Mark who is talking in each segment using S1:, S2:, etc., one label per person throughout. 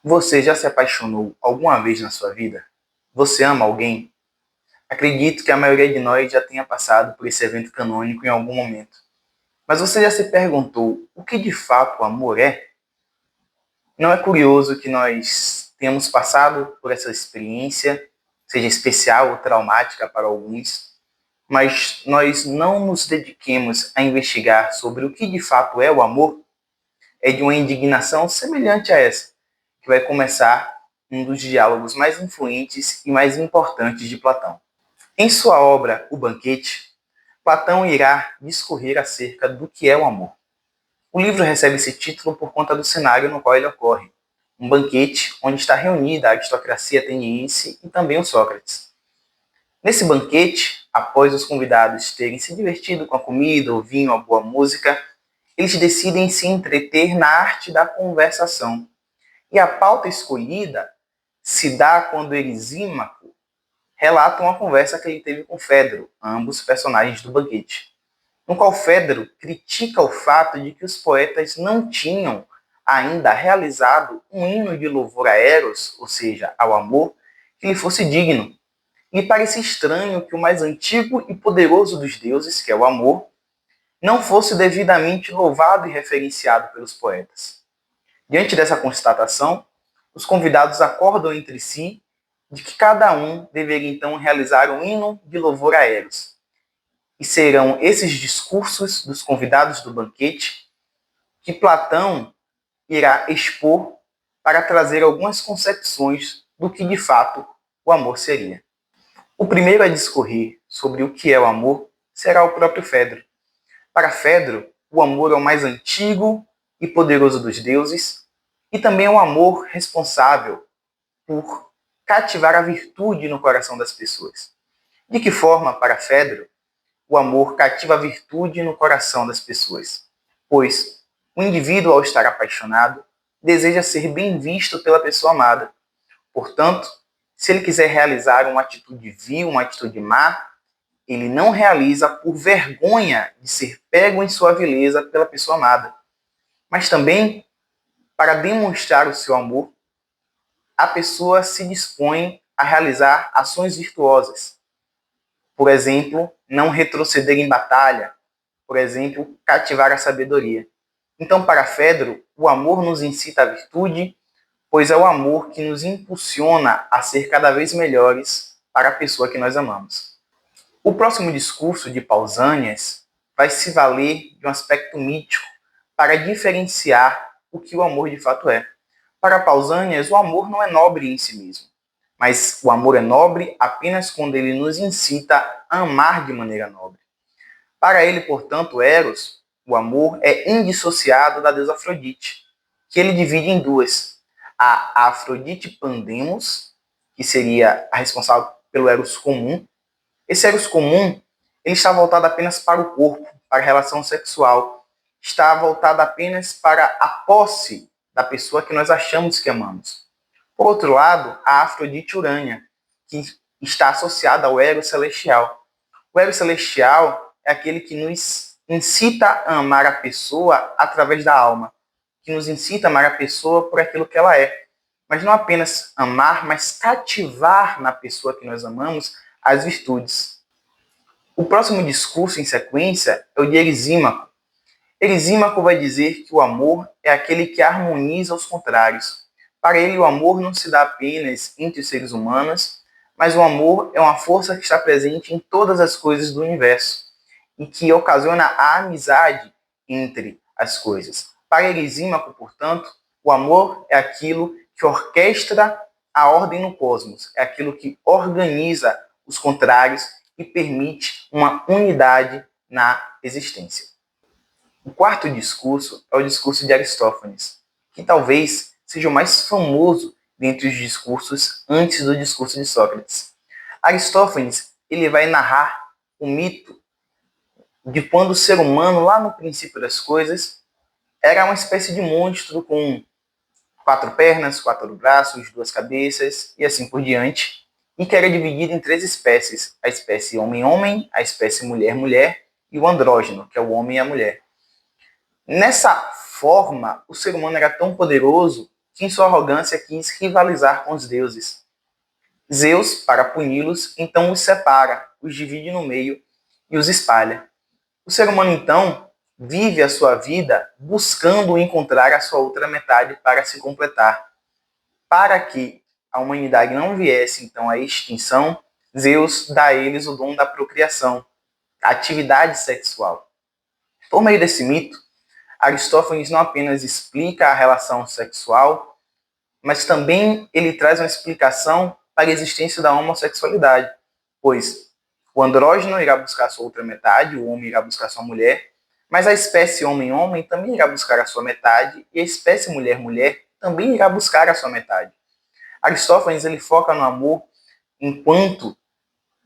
S1: Você já se apaixonou alguma vez na sua vida? Você ama alguém? Acredito que a maioria de nós já tenha passado por esse evento canônico em algum momento. Mas você já se perguntou o que de fato o amor é? Não é curioso que nós tenhamos passado por essa experiência, seja especial ou traumática para alguns, mas nós não nos dediquemos a investigar sobre o que de fato é o amor? É de uma indignação semelhante a essa que vai começar um dos diálogos mais influentes e mais importantes de Platão. Em sua obra O Banquete, Platão irá discorrer acerca do que é o amor. O livro recebe esse título por conta do cenário no qual ele ocorre, um banquete onde está reunida a aristocracia ateniense e também o Sócrates. Nesse banquete, após os convidados terem se divertido com a comida, o vinho, a boa música, eles decidem se entreter na arte da conversação. E a pauta escolhida se dá quando Erisímaco relata uma conversa que ele teve com Fedro, ambos personagens do banquete, no qual Fedro critica o fato de que os poetas não tinham ainda realizado um hino de louvor a Eros, ou seja, ao amor, que lhe fosse digno. E parece estranho que o mais antigo e poderoso dos deuses, que é o amor, não fosse devidamente louvado e referenciado pelos poetas. Diante dessa constatação, os convidados acordam entre si de que cada um deveria então realizar um hino de louvor a Eros. E serão esses discursos dos convidados do banquete que Platão irá expor para trazer algumas concepções do que de fato o amor seria. O primeiro a discorrer sobre o que é o amor será o próprio Fedro. Para Fedro, o amor é o mais antigo e poderoso dos deuses e também é um amor responsável por cativar a virtude no coração das pessoas. De que forma, para Fedro, o amor cativa a virtude no coração das pessoas? Pois o indivíduo, ao estar apaixonado, deseja ser bem visto pela pessoa amada. Portanto, se ele quiser realizar uma atitude vil, uma atitude má, ele não realiza por vergonha de ser pego em sua vileza pela pessoa amada, mas também para demonstrar o seu amor, a pessoa se dispõe a realizar ações virtuosas. Por exemplo, não retroceder em batalha. Por exemplo, cativar a sabedoria. Então, para Fedro, o amor nos incita à virtude, pois é o amor que nos impulsiona a ser cada vez melhores para a pessoa que nós amamos. O próximo discurso de Pausanias vai se valer de um aspecto mítico para diferenciar o que o amor de fato é. Para Pausanias, o amor não é nobre em si mesmo, mas o amor é nobre apenas quando ele nos incita a amar de maneira nobre. Para ele, portanto, Eros, o amor é indissociado da deusa Afrodite, que ele divide em duas. A Afrodite Pandemos, que seria a responsável pelo Eros comum. Esse Eros comum ele está voltado apenas para o corpo, para a relação sexual. Está voltado apenas para a posse da pessoa que nós achamos que amamos. Por outro lado, a Afrodite Urânia, que está associada ao Eros celestial. O Eros celestial é aquele que nos incita a amar a pessoa através da alma, que nos incita a amar a pessoa por aquilo que ela é. Mas não apenas amar, mas cativar na pessoa que nós amamos as virtudes. O próximo discurso em sequência é o de Erisímaco. Erisímaco vai dizer que o amor é aquele que harmoniza os contrários. Para ele, o amor não se dá apenas entre os seres humanos, mas o amor é uma força que está presente em todas as coisas do universo e que ocasiona a amizade entre as coisas. Para Erisímaco, portanto, o amor é aquilo que orquestra a ordem no cosmos, é aquilo que organiza os contrários e permite uma unidade na existência. O quarto discurso é o discurso de Aristófanes, que talvez seja o mais famoso dentre os discursos antes do discurso de Sócrates. Aristófanes ele vai narrar o mito de quando o ser humano, lá no princípio das coisas, era uma espécie de monstro com 4 pernas, 4 braços, 2 cabeças e assim por diante, e que era dividido em 3 espécies: a espécie homem-homem, a espécie mulher-mulher e o andrógeno, que é o homem e a mulher. Nessa forma, o ser humano era tão poderoso que em sua arrogância quis rivalizar com os deuses. Zeus, para puni-los, então os separa, os divide no meio e os espalha. O ser humano, então, vive a sua vida buscando encontrar a sua outra metade para se completar. Para que a humanidade não viesse, então, à extinção, Zeus dá a eles o dom da procriação, a atividade sexual. Por meio desse mito, Aristófanes não apenas explica a relação sexual, mas também ele traz uma explicação para a existência da homossexualidade, pois o andrógeno irá buscar a sua outra metade, o homem irá buscar a sua mulher, mas a espécie homem-homem também irá buscar a sua metade e a espécie mulher-mulher também irá buscar a sua metade. Aristófanes ele foca no amor enquanto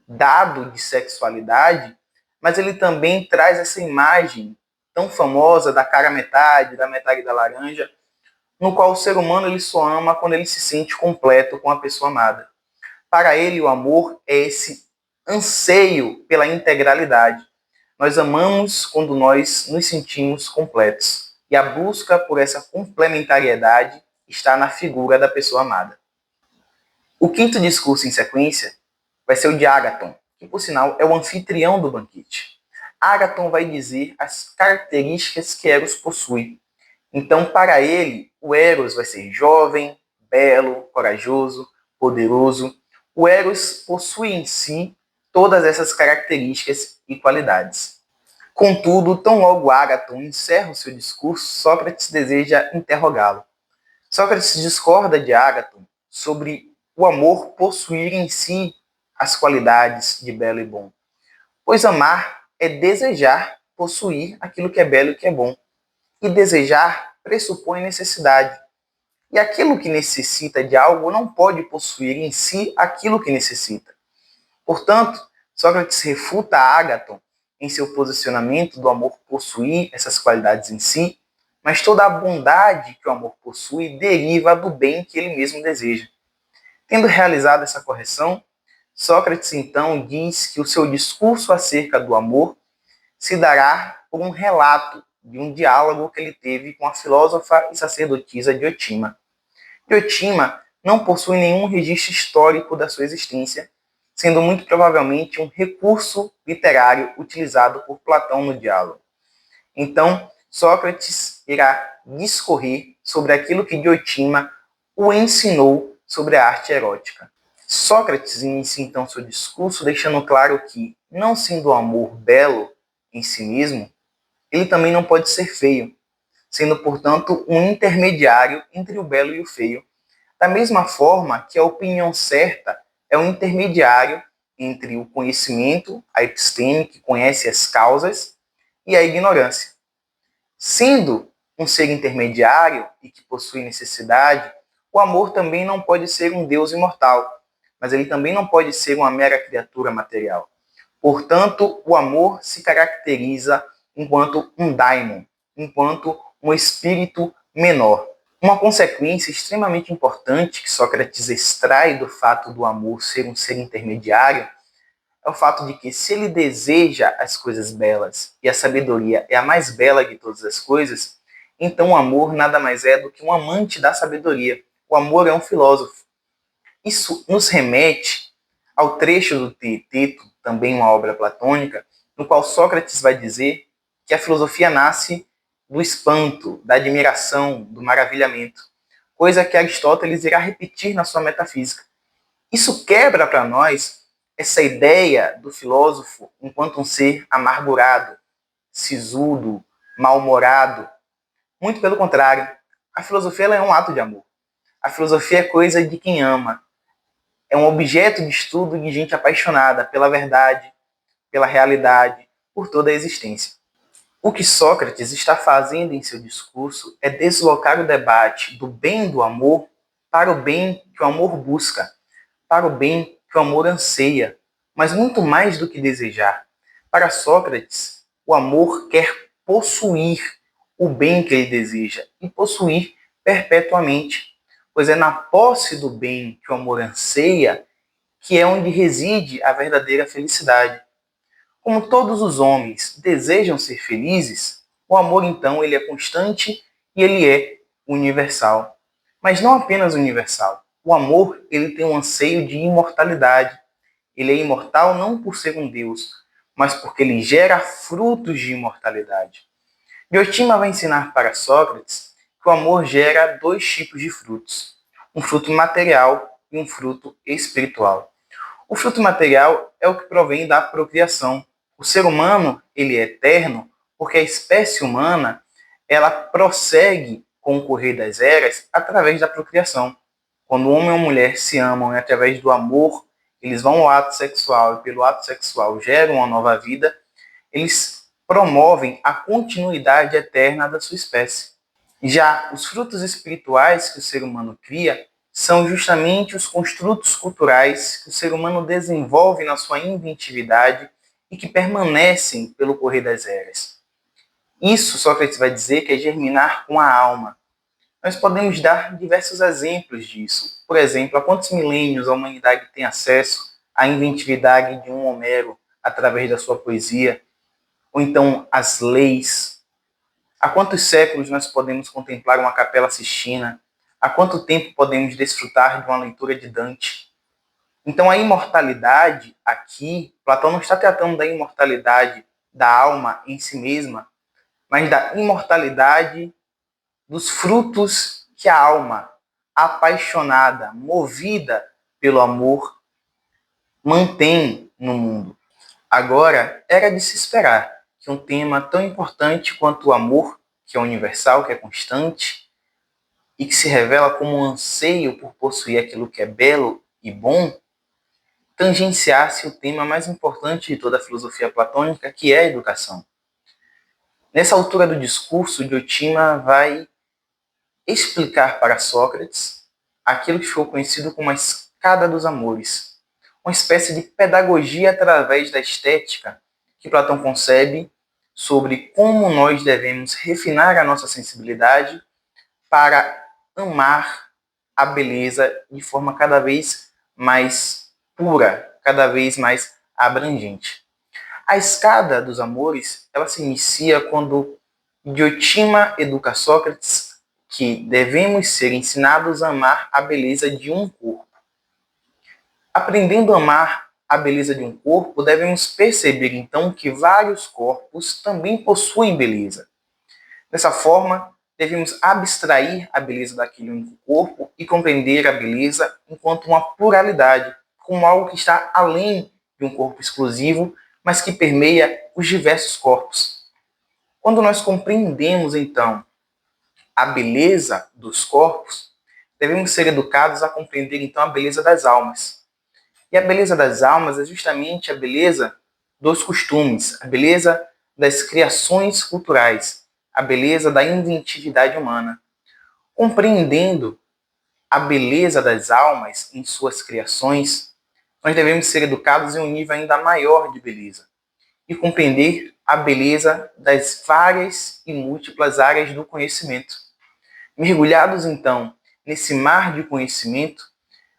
S1: dado de sexualidade, mas ele também traz essa imagem tão famosa da cara metade, da metade da laranja, no qual o ser humano ele só ama quando ele se sente completo com a pessoa amada. Para ele, o amor é esse anseio pela integralidade. Nós amamos quando nós nos sentimos completos. E a busca por essa complementariedade está na figura da pessoa amada. O quinto discurso em sequência vai ser o de Ágaton, que, por sinal, é o anfitrião do banquete. Ágaton vai dizer as características que Eros possui. Então, para ele, o Eros vai ser jovem, belo, corajoso, poderoso. O Eros possui em si todas essas características e qualidades. Contudo, tão logo Ágaton encerra o seu discurso, Sócrates deseja interrogá-lo. Sócrates discorda de Ágaton sobre o amor possuir em si as qualidades de belo e bom. Pois amar é desejar possuir aquilo que é belo e que é bom. E desejar pressupõe necessidade. E aquilo que necessita de algo não pode possuir em si aquilo que necessita. Portanto, Sócrates refuta Ágaton em seu posicionamento do amor possuir essas qualidades em si, mas toda a bondade que o amor possui deriva do bem que ele mesmo deseja. Tendo realizado essa correção, Sócrates então diz que o seu discurso acerca do amor se dará por um relato de um diálogo que ele teve com a filósofa e sacerdotisa Diotima. Diotima não possui nenhum registro histórico da sua existência, sendo muito provavelmente um recurso literário utilizado por Platão no diálogo. Então, Sócrates irá discorrer sobre aquilo que Diotima o ensinou sobre a arte erótica. Sócrates inicia então seu discurso deixando claro que, não sendo o amor belo em si mesmo, ele também não pode ser feio, sendo, portanto, um intermediário entre o belo e o feio, da mesma forma que a opinião certa é um intermediário entre o conhecimento, a episteme, que conhece as causas, e a ignorância. Sendo um ser intermediário e que possui necessidade, o amor também não pode ser um Deus imortal, mas ele também não pode ser uma mera criatura material. Portanto, o amor se caracteriza enquanto um daimon, enquanto um espírito menor. Uma consequência extremamente importante que Sócrates extrai do fato do amor ser um ser intermediário é o fato de que, se ele deseja as coisas belas e a sabedoria é a mais bela de todas as coisas, então o amor nada mais é do que um amante da sabedoria. O amor é um filósofo. Isso nos remete ao trecho do Teeteto, também uma obra platônica, no qual Sócrates vai dizer que a filosofia nasce do espanto, da admiração, do maravilhamento, coisa que Aristóteles irá repetir na sua metafísica. Isso quebra para nós essa ideia do filósofo enquanto um ser amargurado, sisudo, mal-humorado. Muito pelo contrário, a filosofia ela é um ato de amor. A filosofia é coisa de quem ama. É um objeto de estudo de gente apaixonada pela verdade, pela realidade, por toda a existência. O que Sócrates está fazendo em seu discurso é deslocar o debate do bem do amor para o bem que o amor busca, para o bem que o amor anseia, mas muito mais do que desejar. Para Sócrates, o amor quer possuir o bem que ele deseja e possuir perpetuamente, pois é na posse do bem que o amor anseia que é onde reside a verdadeira felicidade. Como todos os homens desejam ser felizes, o amor então ele é constante e ele é universal. Mas não apenas universal. O amor, ele tem um anseio de imortalidade. Ele é imortal não por ser um Deus, mas porque ele gera frutos de imortalidade. Diotima vai ensinar para Sócrates que o amor gera dois tipos de frutos: um fruto material e um fruto espiritual. O fruto material é o que provém da procriação. O ser humano, ele é eterno porque a espécie humana, ela prossegue com o correr das eras através da procriação. Quando o homem e a mulher se amam e através do amor, eles vão ao ato sexual e pelo ato sexual geram uma nova vida, eles promovem a continuidade eterna da sua espécie. Já os frutos espirituais que o ser humano cria são justamente os construtos culturais que o ser humano desenvolve na sua inventividade e que permanecem pelo correr das eras. Isso Sócrates vai dizer que é germinar com a alma. Nós podemos dar diversos exemplos disso. Por exemplo, há quantos milênios a humanidade tem acesso à inventividade de um Homero através da sua poesia? Ou então as leis. Há quantos séculos nós podemos contemplar uma Capela Sistina? Há quanto tempo podemos desfrutar de uma leitura de Dante? Então a imortalidade aqui, Platão não está tratando da imortalidade da alma em si mesma, mas da imortalidade dos frutos que a alma, apaixonada, movida pelo amor, mantém no mundo. Agora, era de se esperar que um tema tão importante quanto o amor, que é universal, que é constante, e que se revela como um anseio por possuir aquilo que é belo e bom, tangenciasse o tema mais importante de toda a filosofia platônica, que é a educação. Nessa altura do discurso, Diotima vai explicar para Sócrates aquilo que ficou conhecido como a escada dos amores, uma espécie de pedagogia através da estética que Platão concebe sobre como nós devemos refinar a nossa sensibilidade para amar a beleza de forma cada vez mais pura, cada vez mais abrangente. A escada dos amores, ela se inicia quando Diotima educa Sócrates que devemos ser ensinados a amar a beleza de um corpo. Aprendendo a amar a beleza de um corpo, devemos perceber então que vários corpos também possuem beleza. Dessa forma, devemos abstrair a beleza daquele único corpo e compreender a beleza enquanto uma pluralidade, como algo que está além de um corpo exclusivo, mas que permeia os diversos corpos. Quando nós compreendemos, então, a beleza dos corpos, devemos ser educados a compreender, então, a beleza das almas. E a beleza das almas é justamente a beleza dos costumes, a beleza das criações culturais, a beleza da inventividade humana. Compreendendo a beleza das almas em suas criações, nós devemos ser educados em um nível ainda maior de beleza e compreender a beleza das várias e múltiplas áreas do conhecimento. Mergulhados, então, nesse mar de conhecimento,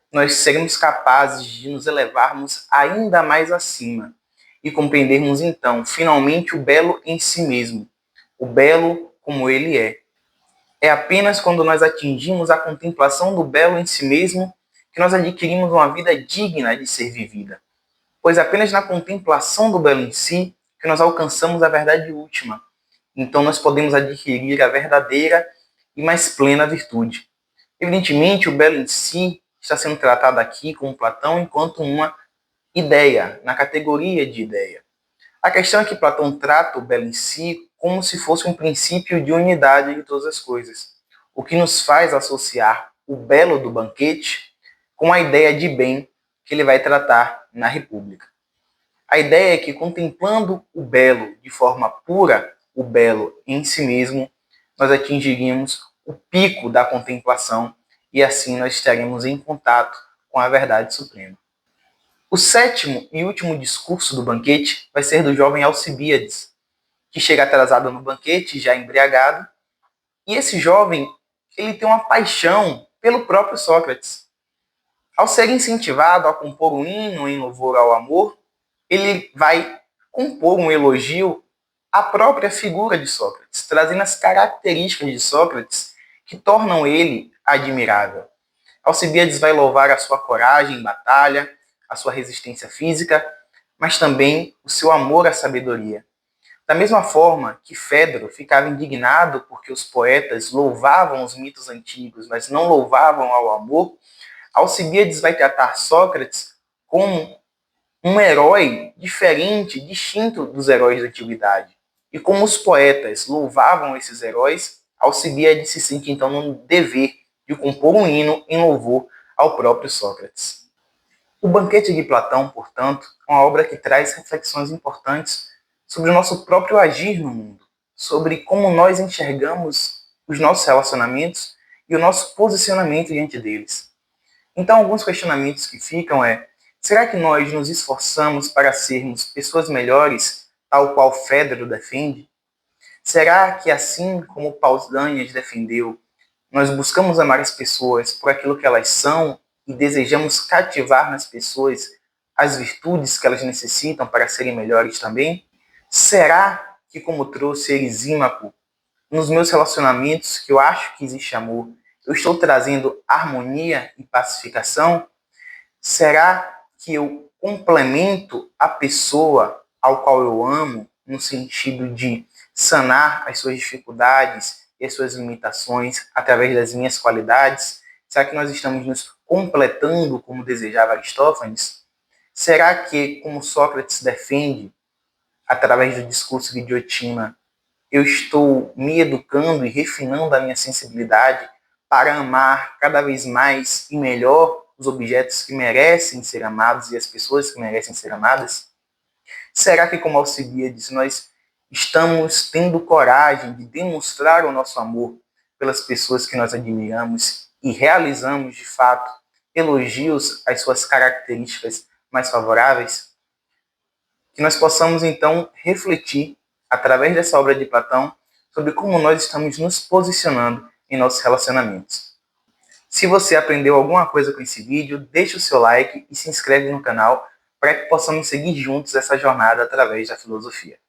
S1: nós seremos capazes de nos elevarmos ainda mais acima e compreendermos, então, finalmente o belo em si mesmo, o belo como ele é. É apenas quando nós atingimos a contemplação do belo em si mesmo que nós adquirimos uma vida digna de ser vivida. Pois apenas na contemplação do belo em si que nós alcançamos a verdade última. Então nós podemos adquirir a verdadeira e mais plena virtude. Evidentemente, o belo em si está sendo tratado aqui com Platão enquanto uma ideia, na categoria de ideia. A questão é que Platão trata o belo em si como se fosse um princípio de unidade de todas as coisas, o que nos faz associar o belo do banquete com a ideia de bem que ele vai tratar na República. A ideia é que, contemplando o belo de forma pura, o belo em si mesmo, nós atingiríamos o pico da contemplação e assim nós estaremos em contato com a verdade suprema. O sétimo e último discurso do banquete vai ser do jovem Alcibíades, que chega atrasado no banquete, já embriagado, e esse jovem ele tem uma paixão pelo próprio Sócrates. Ao ser incentivado a compor um hino em louvor ao amor, ele vai compor um elogio à própria figura de Sócrates, trazendo as características de Sócrates que tornam ele admirável. Alcibíades vai louvar a sua coragem em batalha, a sua resistência física, mas também o seu amor à sabedoria. Da mesma forma que Fedro ficava indignado porque os poetas louvavam os mitos antigos, mas não louvavam ao amor, Alcibíades vai tratar Sócrates como um herói diferente, distinto dos heróis da antiguidade. E como os poetas louvavam esses heróis, Alcibíades se sente então no dever de compor um hino em louvor ao próprio Sócrates. O Banquete de Platão, portanto, é uma obra que traz reflexões importantes sobre o nosso próprio agir no mundo, sobre como nós enxergamos os nossos relacionamentos e o nosso posicionamento diante deles. Então, alguns questionamentos que ficam será que nós nos esforçamos para sermos pessoas melhores, tal qual Fedro defende? Será que, assim como Pausanias defendeu, nós buscamos amar as pessoas por aquilo que elas são e desejamos cativar nas pessoas as virtudes que elas necessitam para serem melhores também? Será que, como trouxe Erisímaco, nos meus relacionamentos que eu acho que existe amor, eu estou trazendo harmonia e pacificação? Será que eu complemento a pessoa ao qual eu amo no sentido de sanar as suas dificuldades e as suas limitações através das minhas qualidades? Será que nós estamos nos completando como desejava Aristófanes? Será que, como Sócrates defende, através do discurso de Diotima, eu estou me educando e refinando a minha sensibilidade para amar cada vez mais e melhor os objetos que merecem ser amados e as pessoas que merecem ser amadas? Será que, como Alcibíades, nós estamos tendo coragem de demonstrar o nosso amor pelas pessoas que nós admiramos e realizamos, de fato, elogios às suas características mais favoráveis? Que nós possamos, então, refletir, através dessa obra de Platão, sobre como nós estamos nos posicionando em nossos relacionamentos. Se você aprendeu alguma coisa com esse vídeo, deixe o seu like e se inscreve no canal para que possamos seguir juntos essa jornada através da filosofia.